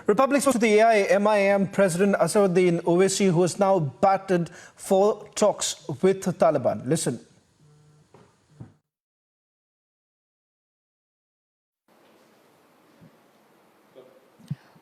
Republic spoke to the AIMIM President Asaduddin Owaisi, who has now batted for talks with the Taliban. Listen.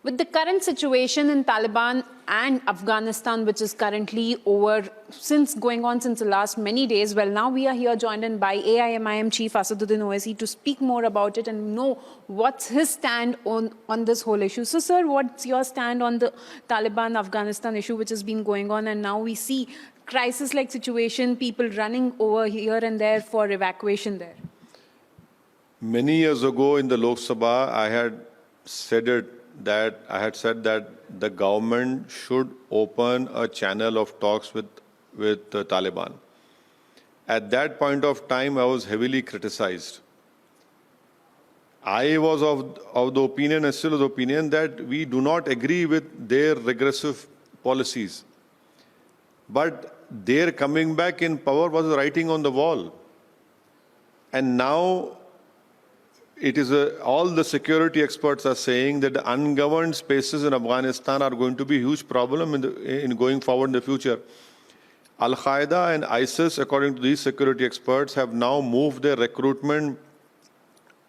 With the current situation in Taliban and Afghanistan, which is currently going on since the last many days, well, now we are here joined in by AIMIM Chief Asaduddin Owaisi to speak more about it and know what's his stand on this whole issue. So, sir, what's your stand on the Taliban-Afghanistan issue, which has been going on, and now we see crisis-like situation, people running over here and there for evacuation there? Many years ago in the Lok Sabha, I had said that the government should open a channel of talks with the Taliban. At that point of time, I was heavily criticized. I was of the opinion, and still of the opinion, that we do not agree with their regressive policies. But their coming back in power was writing on the wall. And now it is all the security experts are saying that the ungoverned spaces in Afghanistan are going to be a huge problem in going forward in the future. Al-Qaeda and ISIS, according to these security experts, have now moved their recruitment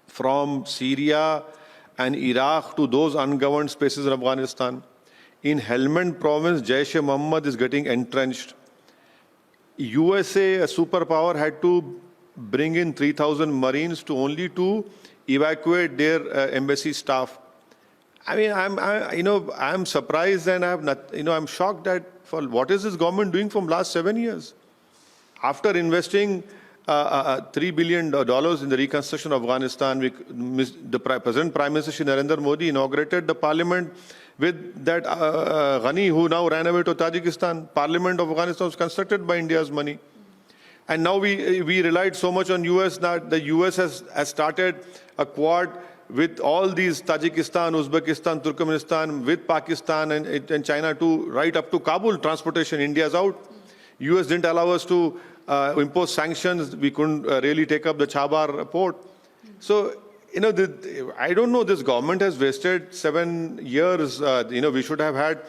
from Syria and Iraq to those ungoverned spaces in Afghanistan. In Helmand province, Jaish-e-Mohammed is getting entrenched. USA, a superpower, had to bring in 3,000 Marines to evacuate their embassy staff. I mean, I'm surprised, and I'm shocked that what is this government doing from last 7 years? After investing $3 billion in the reconstruction of Afghanistan, the present Prime Minister Shri Narendra Modi inaugurated the parliament with that Ghani, who now ran away to Tajikistan. Parliament of Afghanistan was constructed by India's money. And now we relied so much on US that the US has started a quad with all these Tajikistan, Uzbekistan, Turkmenistan, with Pakistan and China to right up to Kabul. Transportation, India's out. US didn't allow us to impose sanctions. We couldn't really take up the Chabar port. So, I don't know, this government has wasted 7 years. We should have had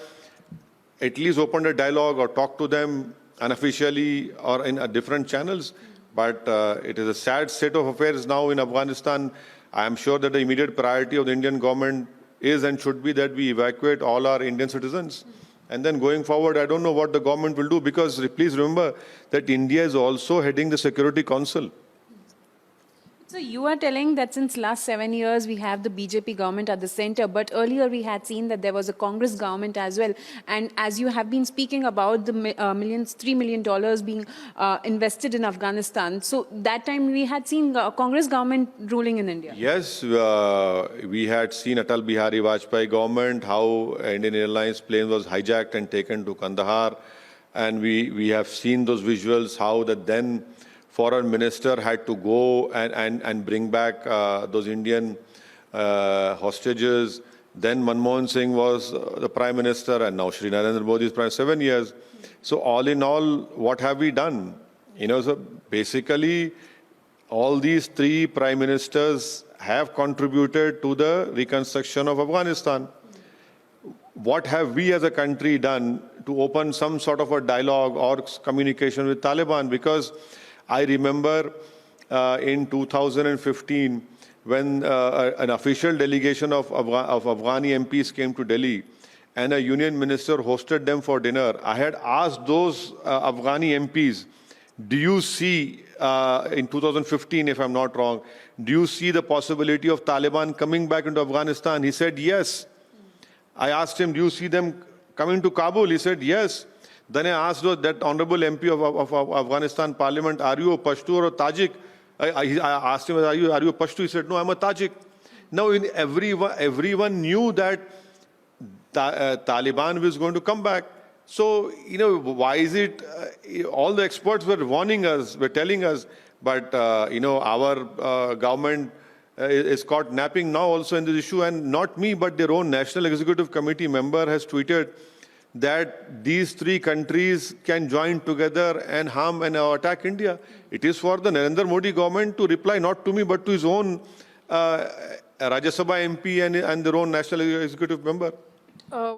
at least opened a dialogue or talked to them unofficially or in different channels. But it is a sad state of affairs now in Afghanistan. I am sure that the immediate priority of the Indian government is and should be that we evacuate all our Indian citizens. And then going forward, I don't know what the government will do, because please remember that India is also heading the Security Council. So you are telling that since last 7 years we have the BJP government at the center, but earlier we had seen that there was a Congress government as well. And as you have been speaking about the $3 million being invested in Afghanistan, so that time we had seen a Congress government ruling in India. Yes, we had seen Atal Bihari Vajpayee government, how Indian Airlines plane was hijacked and taken to Kandahar. And we have seen those visuals, how the then foreign minister had to go and bring back those Indian hostages. Then Manmohan Singh was the prime minister, and now Shri Narendra Modi is prime 7 years. So all in all, what have we done? So basically, all these 3 prime ministers have contributed to the reconstruction of Afghanistan. What have we as a country done to open some sort of a dialogue or communication with Taliban? Because I remember in 2015, when an official delegation of Afghani MPs came to Delhi and a union minister hosted them for dinner, I had asked those Afghani MPs, do you see, in 2015, if I'm not wrong, do you see the possibility of Taliban coming back into Afghanistan? He said, yes. I asked him, do you see them coming to Kabul? He said, yes. Then I asked that honorable MP of Afghanistan Parliament, are you a Pashto or a Tajik? I asked him, are you a Pashto? He said, no, I'm a Tajik. Now, everyone knew that Taliban was going to come back. So, why is it, all the experts were warning us, were telling us, but, our government is caught napping now also in this issue, and not me, but their own National Executive Committee member has tweeted that these 3 countries can join together and harm and attack India. It is for the Narendra Modi government to reply, not to me, but to his own Rajya Sabha MP and their own National Executive member. Uh,